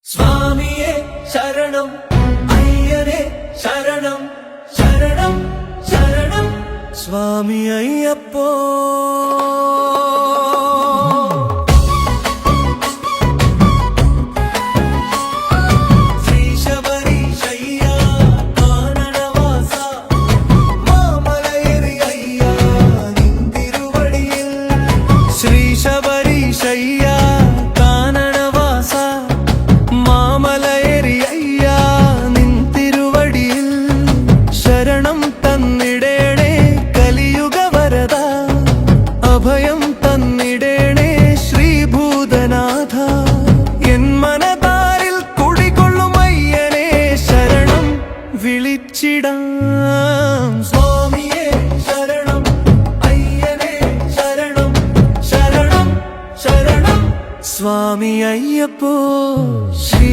സ്വാമിയേ ശരണം അയ്യനേ ശരണം ശരണം ശരണം സ്വാമി അയ്യപ്പോ അഭയം തന്നിടേണേ ശ്രീഭൂതനാഥ എൻ മനതാരിൽ കുടികൊള്ളും അയ്യനേ ശരണം വിളിച്ചിടാം സ്വാമിയേ ശരണം അയ്യനേ ശരണം ശരണം ശരണം സ്വാമി അയ്യപ്പോ ശ്രീ